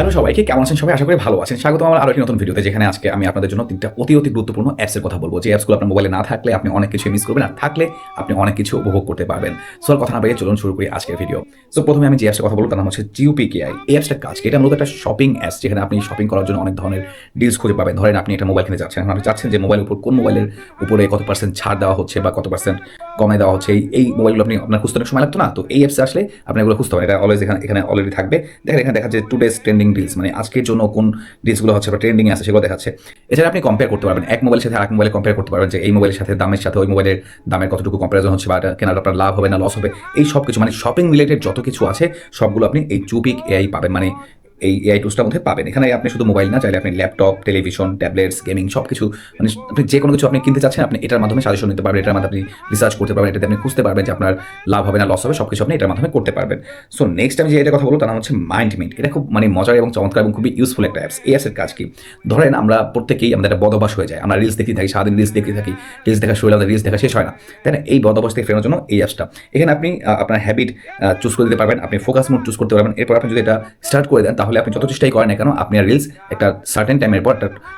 Hello সবাইকে, কেমন আছেন সবাই? আশা করি ভালো আছেন। স্বাগতম আমার আরো একটি নতুন ভিডিওতে, যেখানে আজকে আমি আপনাদের জন্য 3টা অতি গুরুত্বপূর্ণ অ্যাপসের কথা বলবো। যে অ্যাপসগুলো আপনার মোবাইলে না থাকলে আপনি অনেক কিছু মিস করবেন, আর থাকলে আপনি অনেক কিছু উপভোগ করতে পারবেন। সো আর কথা না বাড়িয়ে চলুন শুরু করি আজকের ভিডিও। সো প্রথমে আমি যে অ্যাপসের কথা বলবো তার নাম হচ্ছে জিওপিকেআই। এই অ্যাপসটার কাজ কি? এটা মূলত একটা শপিং অ্যাপস, যেখানে আপনি শপিং করার জন্য অনেক ধরনের ডিলস খুঁজে পাবেন। ধরেন আপনি একটা মোবাইল কিনতে যাচ্ছেন, এখন আপনি চাচ্ছেন যে মোবাইলের উপর কোন মোবাইলের উপরে কত % ছাড় দেওয়া হচ্ছে বা কত % কমে দেওয়া হচ্ছে। এই মোবাইলগুলো আপনি আপনার খুঁজতে অনেক সময় লাগতো না? তো এই অ্যাপসে আসলে আপনি এগুলো খুঁজতে পারেন। এটা অলওয়েজ এখানে অলরেডি থাকবে। দেখেন এখানে দেখা যাচ্ছে টুডেজ ট্রেন্ডিং ডিলস, মানে আজকের জন্য কোন ডিলসগুলো হচ্ছে বা ট্রেন্ডিং আছে সেগুলো দেখাচ্ছে। এছাড়া আপনি কম্পেয়ার করতে পারবেন, এক মোবাইলের সাথে আরেক মোবাইলে কম্পেয়ার করতে পারবেন যে এই মোবাইলের সাথে দামের সাথে ওই মোবাইলের দামের কতটুকু কম্পারিজন হচ্ছে, বা এটা কেনার আপনার লাভ হবে না লস হবে। এই সব কিছু মানে শপিং রিলেটেড যত কিছু আছে সবগুলো আপনি এই জিওপিকেআই পাবেন, মানে এই এআই টুলসটার মধ্যে পাবেন। এখানে আপনি শুধু মোবাইল না, চাইলে আপনি ল্যাপটপ, টেলিভিশন, ট্যাবলেটস, গেমিং সব কিছু, মানে আপনি যে কোনো কিছু আপনি কিনতে চাচ্ছেন আপনি এটার মাধ্যমে সাজেশন নিতে পারবেন, এটার মাধ্যমে আপনি রিসার্চ করতে পারবেন, এটাতে আপনি খুঁজতে পারবেন যে আপনার লাভ হবে না লস হবে, সব কিছু আপনি এটার মাধ্যমে করতে পারবেন। সো নেক্সট আমি যে এটা কথা বলবো তার নাম হচ্ছে মাইন্ডমিন্ট। এটা খুব মানে মজার এবং চমৎকার এবং খুবই ইউজফুল একটা অ্যাপস। এই অ্যাপসের কাজ কি? ধরেন আমরা প্রত্যেকেই আমাদের একটা বদভ্যাস হয়ে যায়, আমরা রিলস দেখতে থাকি, সারাদিন রিলস দেখতে থাকি, রিলস দেখা শুরু হলে রিলস দেখা শেষ হয় না, তাই না? এই বদভ্যাস থেকে ফেরানোর জন্য এই অ্যাপসটা। এখানে আপনি আপনার হ্যাবিট চুজ করে দিতে পারবেন, আপনি ফোকাস মোড চুজ করতে পারবেন। এরপর আপনি যদি এটা স্টার্ট করে দেন, তাহলে আপনি যত চেষ্টাই করেন না কেন আপনি আর রিলস একটা সার্টেন টাইমের পর,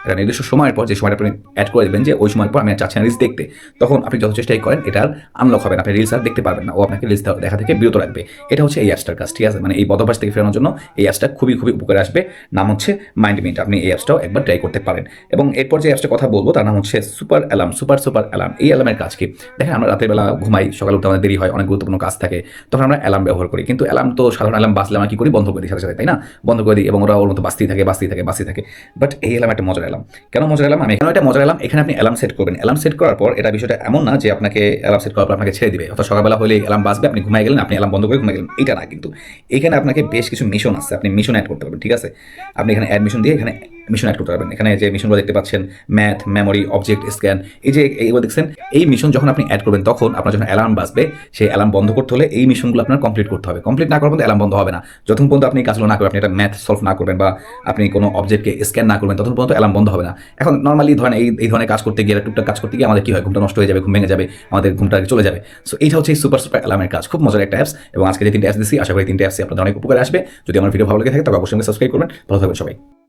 একটা নির্দিষ্ট সময়ের পর, যে সময়টা আপনি অ্যাড করে দেবেন যে ওই সময়ের পর আমি আর চাচ্ছি না রিলস দেখতে, তখন আপনি যত চেষ্টাই করেন এটা আর আনলক হবে না, আপনি রিলস আর দেখতে পারবেন না, ও আপনাকে রিলস দেখা থেকে বিরত রাখবে। এটা হচ্ছে এই অ্যাপসটার কাজ, ঠিক আছে? মানে এই বদভ্যাস থেকে ফেরানোর জন্য এই অ্যাপসটা খুবই উপকারে আসবে। নাম হচ্ছে মাইন্ডমিন্ট। আপনি এই অ্যাপসটাও একবার ট্রাই করতে পারেন। এবং এরপর যে অ্যাপসটার কথা বলবো তার নাম হচ্ছে সুপার অ্যালার্ম। Super alarm. এই অ্যালার্মের কাজ কি? দেখেন আমরা রাতের বেলা ঘুমাই, সকালে উঠতে আমাদের দেরি হয়, অনেক গুরুত্বপূর্ণ কাজ থাকে, তখন আমরা অ্যালার্ম ব্যবহার করি। কিন্তু অ্যালার্ম তো সাধারণ অ্যালার্ম বাজলে আমরা কি করি? বন্ধ করে দিই সাথে সাথে, তাই না? বন্ধ করে দিই এবং ওরা ওর মতো বাজতেই থাকে। বাট এই অ্যালার্ম একটা মজার অ্যালার্ম। কেন মজার অ্যালার্ম? আমি কেন এটা মজার অ্যালার্ম? এখানে আপনি অ্যালার্ম সেট করবেন। অ্যালার্ম সেট করার পর এটা বিষয়টা এমন না যে আপনাকে অ্যালার্ম সেট করার পর আপনাকে ছেড়ে দিবে, অর্থাৎ সকালবেলা হলে অ্যালার্ম বাজবে, আপনি ঘুমাই গেলেন, আপনি অ্যালার্ম বন্ধ করে ঘুমাই গেলেন, এটা না কিন্তু। এখানে আপনাকে বেশ কিছু মিশন আছে, আপনি মিশন অ্যাড করতে পারবেন, ঠিক আছে? আপনি এখানে অ্যাড মিশন দিয়ে এখানে মিশন অ্যাড করতে পারবেন। এখানে যে মিশনগুলো দেখতে পাচ্ছেন, ম্যাথ, মেমোরি, অবজেক্ট স্ক্যান, এই যে এইগুলো দেখছেন, এই মিশন যখন আপনি অ্যাড করবেন তখন আপনার যখন অ্যালার্ম বাজবে, সেই অ্যালার্ম বন্ধ করতে হলে এই মিশনগুলো আপনার কমপ্লিট করতে হবে। কমপ্লিট না করার পর্যন্ত অ্যালার্ম বন্ধ হবে না। যতক্ষণ পর্যন্ত আপনি এই কাজগুলো না করবেন, আপনি একটা ম্যাথ সলভ না করবেন বা আপনি কোনো অবজেক্টকে স্ক্যান না করবেন, ততক্ষণ পর্যন্ত অ্যালার্ম বন্ধ হবে না। এখন নর্মালি ধরেন এই ধরনের কাজ করতে গিয়ে, টুকটাক কাজ করতে গিয়ে আমাদের কি হয়? ঘুমটা নষ্ট হয়ে যাবে, ঘুম ভেঙে যাবে, আমাদের ঘুমটা চলে যাবে। সো এইটা হচ্ছে এই সুপার অ্যালার্মের কাজ। খুব মজার একটা অ্যাপস। এবং আজকে যে 3টে অ্যাপস দিচ্ছি, আশা করি 3টে অ্যাপসই আপনাদের অনেক উপকারে আসবে। যদি আমার ভিডিও ভালো লেগে থাকে তবে অবশ্যই সাবস্ক্রাইব করবেন। ভালো থাকবেন সবাই।